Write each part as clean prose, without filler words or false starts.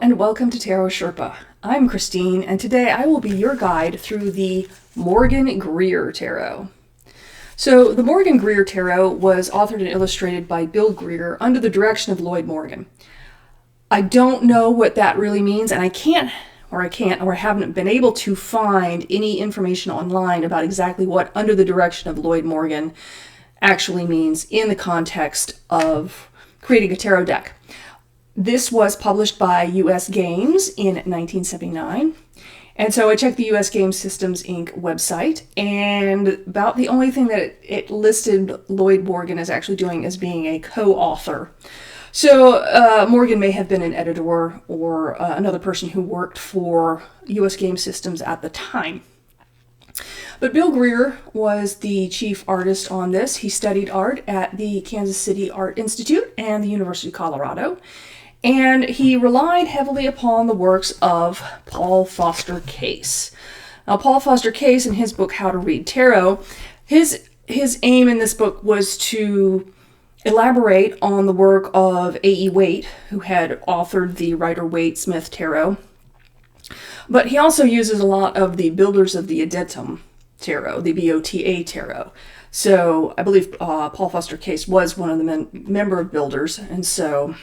and welcome to Tarot Sherpa. I'm Christine, and today I will be your guide through the Morgan-Greer Tarot. So the Morgan-Greer Tarot was authored and illustrated by Bill Greer under the direction of Lloyd Morgan. I don't know what that really means, and I haven't been able to find any information online about exactly what under the direction of Lloyd Morgan actually means in the context of creating a tarot deck. This was published by US Games in 1979. And so I checked the US Games Systems Inc. website, and about the only thing that it listed Lloyd Morgan as actually doing as being a co-author. So Morgan may have been an editor or another person who worked for US Game Systems at the time. But Bill Greer was the chief artist on this. He studied art at the Kansas Cit Art Institute and the University of Colorado. And he relied heavily upon the works of Paul Foster Case. Now, Paul Foster Case, in his book, How to Read Tarot, his aim in this book was to elaborate on the work of A.E. Waite, who had authored the Rider-Waite-Smith Tarot. But he also uses a lot of the builders of the Adytum Tarot, the BOTA Tarot. So I believe Paul Foster Case was one of the member of builders, and so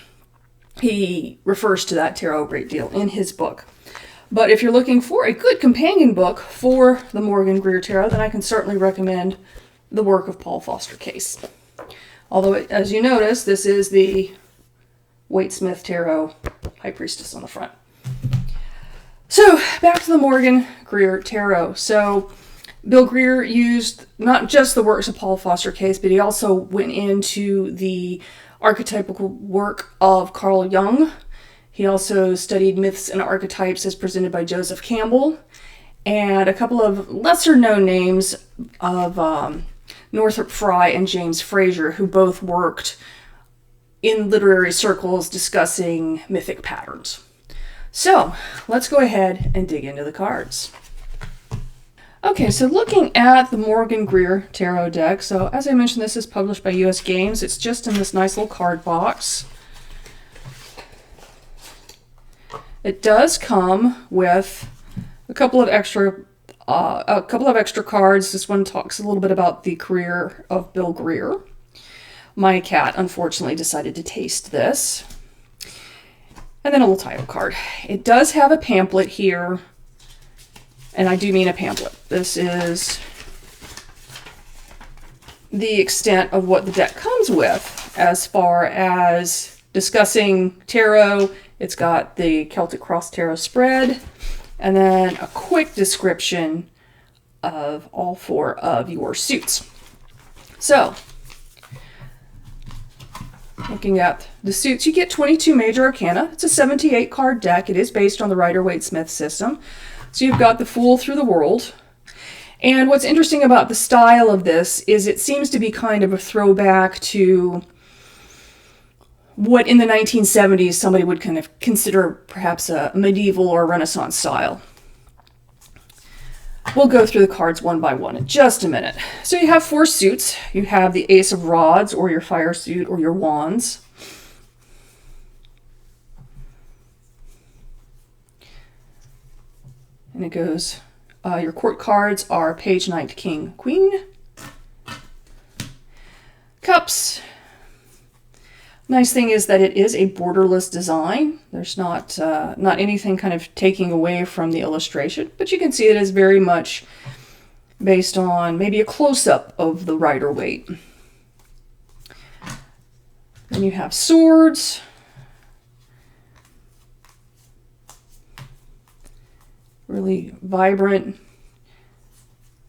he refers to that tarot a great deal in his book. But if you're looking for a good companion book for the Morgan-Greer Tarot, then I can certainly recommend the work of Paul Foster Case. Although, as you notice, this is the Waite-Smith Tarot High Priestess on the front. So, back to the Morgan-Greer Tarot. So, Bill Greer used not just the works of Paul Foster Case, but he also went into the archetypical work of Carl Jung. He also studied myths and archetypes as presented by Joseph Campbell, and a couple of lesser-known names of Northrop, Frye, and James Frazier, who both worked in literary circles discussing mythic patterns. So, let's go ahead and dig into the cards. Okay, so looking at the Morgan-Greer Tarot deck, so as I mentioned, this is published by US Games. It's just in this nice little card box. It does come with a couple of extra cards. This one talks a little bit about the career of Bill Greer. My cat, unfortunately, decided to taste this. And then a little title card. It does have a pamphlet here. And I do mean a pamphlet. This is the extent of what the deck comes with as far as discussing tarot. It's got the Celtic Cross Tarot spread, and then a quick description of all four of your suits. So, looking at the suits, you get 22 major arcana. It's a 78 card deck. It is based on the Rider-Waite-Smith system. So you've got the Fool through the World. And what's interesting about the style of this is it seems to be kind of a throwback to what in the 1970s somebody would kind of consider perhaps a medieval or Renaissance style. We'll go through the cards one by one in just a minute. So you have four suits. You have the Ace of Rods, or your Fire suit, or your Wands. And it goes, your court cards are Page, Knight, King, Queen. Cups. Nice thing is that it is a borderless design. There's not anything kind of taking away from the illustration, but you can see it is very much based on maybe a close-up of the Rider-Waite. Then you have swords. Really vibrant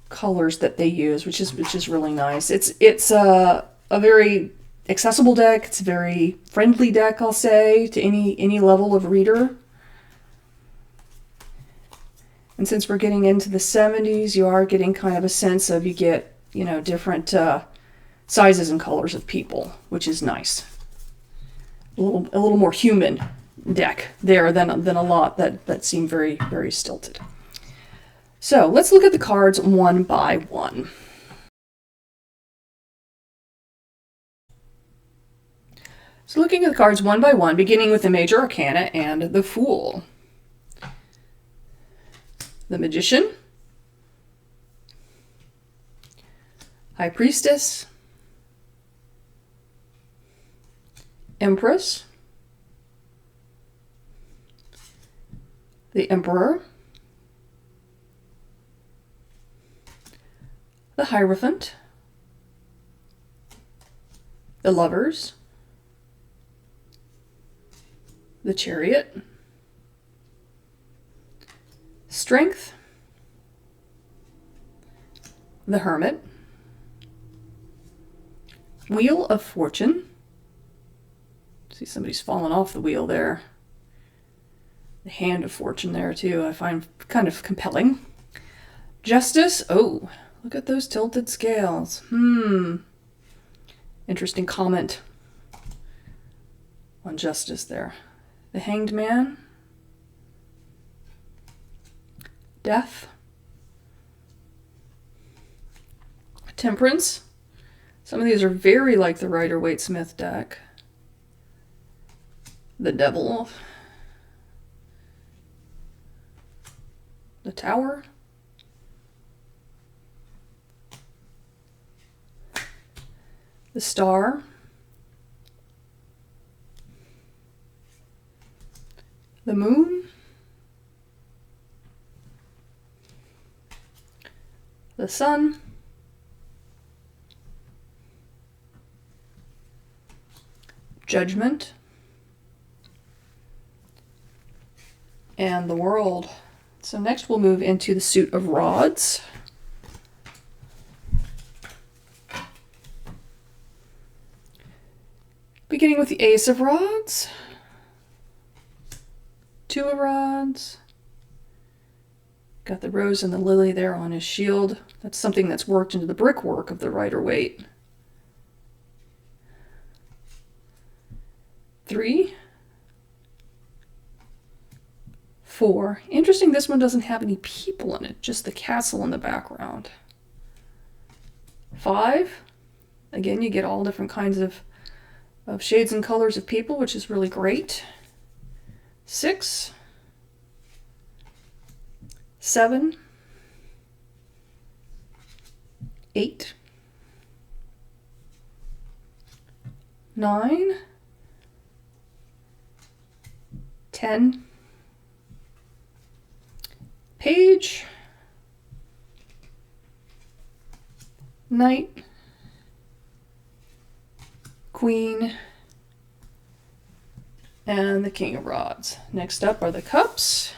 colors that they use, which is really nice. It's a very accessible deck. It's a very friendly deck, I'll say, to any level of reader. And since we're getting into the 70s, you are getting kind of a sense of, you get, different sizes and colors of people, which is nice. A little more human deck there than a lot that seem very, very stilted. So let's look at the cards one by one. So looking at the cards one by one, beginning with the Major Arcana and the Fool. The Magician, High Priestess, Empress, the Emperor, the Hierophant, the Lovers, the Chariot, Strength, the Hermit, Wheel of Fortune. See, somebody's fallen off the wheel there. The Hand of Fortune there too, I find kind of compelling. Justice. Oh, look at those tilted scales. Interesting comment on justice there. The Hanged Man. Death. Temperance. Some of these are very like the Rider-Waite-Smith deck. The Devil. The Tower. The Star. The Moon. The Sun. Judgment. And the World. So next we'll move into the suit of rods. Beginning with the Ace of Rods, Two of Rods, got the rose and the lily there on his shield. That's something that's worked into the brickwork of the Rider-Waite. 3, 4. Interesting, this one doesn't have any people in it, just the castle in the background. 5. Again, you get all different kinds of shades and colors of people, which is really great. 6, 7, 8, 9, 10, Page, Knight, Queen, and the King of Rods. Next up are the cups.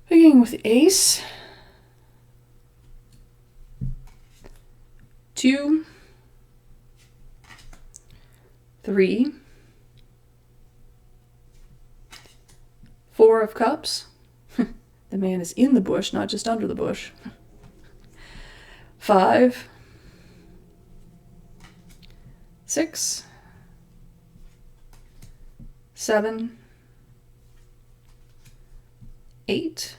Beginning with the Ace, 2, 3, 4 of Cups. The man is in the bush, not just under the bush. 5, 6, 7, 8,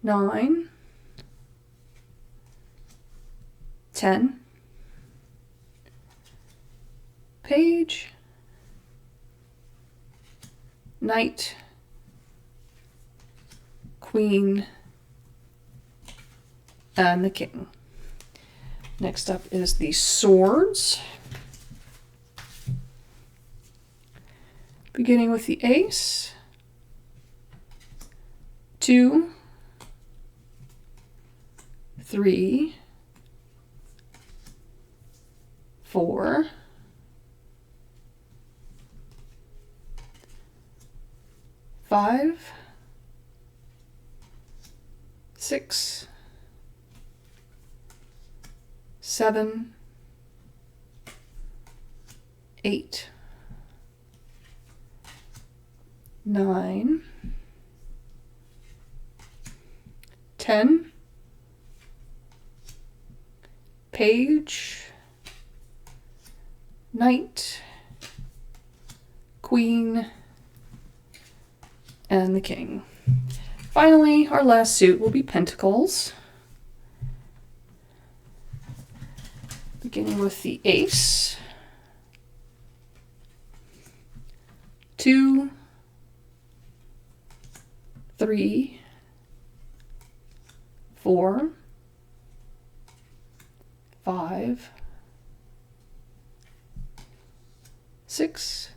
9, 10, Page, Knight, Queen, and the King. Next up is the swords. Beginning with the Ace, 2, 3, 4, 5, 6, 7, 8, 9, 10, Page, Knight, Queen, and the King. Finally, our last suit will be Pentacles. beginning with the Ace, 2, 3, 4, 5, 6,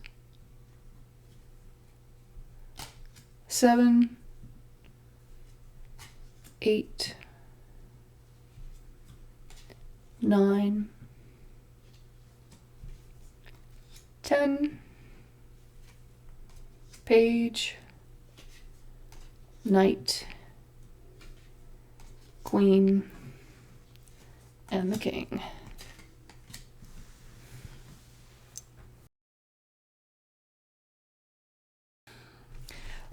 7, 8, 9, 10, Page, Knight, Queen, and the King.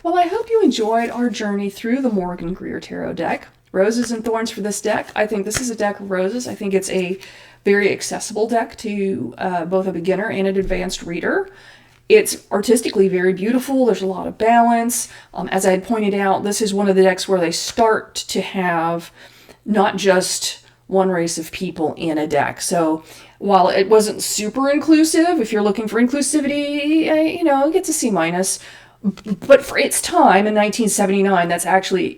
Well, I hope you enjoyed our journey through the Morgan-Greer Tarot deck. Roses and Thorns for this deck. I think this is a deck of roses. I think it's a very accessible deck to both a beginner and an advanced reader. It's artistically very beautiful. There's a lot of balance. As I had pointed out, this is one of the decks where they start to have not just one race of people in a deck. So while it wasn't super inclusive, if you're looking for inclusivity, it gets a C-. But for its time in 1979,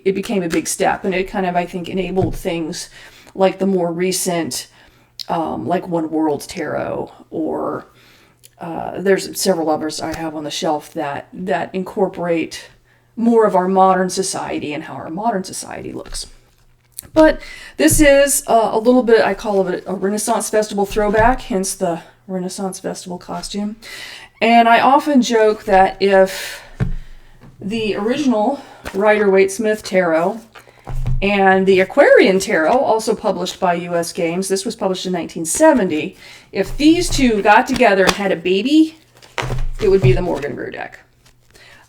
it became a big step, and it kind of, I think, enabled things like the more recent, like One World Tarot, or there's several others I have on the shelf that incorporate more of our modern society and how our modern society looks. But this is a little bit, I call it a Renaissance Festival throwback, hence the Renaissance Festival costume. And I often joke that if the original Rider-Waite-Smith Tarot and the Aquarian Tarot, also published by U.S. Games, this was published in 1970, if these two got together and had a baby, it would be the Morgan-Greer deck.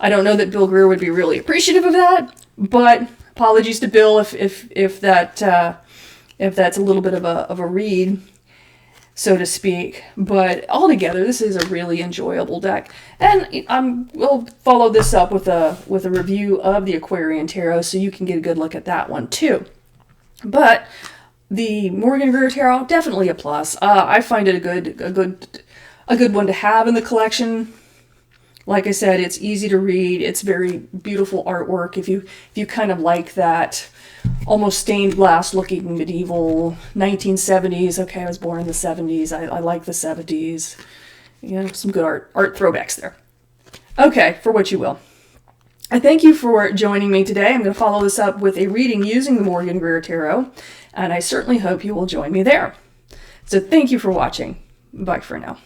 I don't know that Bill Greer would be really appreciative of that, but apologies to Bill if that's a little bit of a read, so to speak. But altogether, this is a really enjoyable deck, and we'll follow this up with a review of the Aquarian Tarot, so you can get a good look at that one too. But the Morgan-Greer Tarot, definitely a plus. I find it a good one to have in the collection. Like I said, it's easy to read. It's very beautiful artwork. If you kind of like that almost stained glass looking medieval 1970s. Okay, I was born in the 70s. I like the 70s. Some good art throwbacks there. Okay, for what you will. I thank you for joining me today. I'm going to follow this up with a reading using the Morgan-Greer Tarot, and I certainly hope you will join me there. So thank you for watching. Bye for now.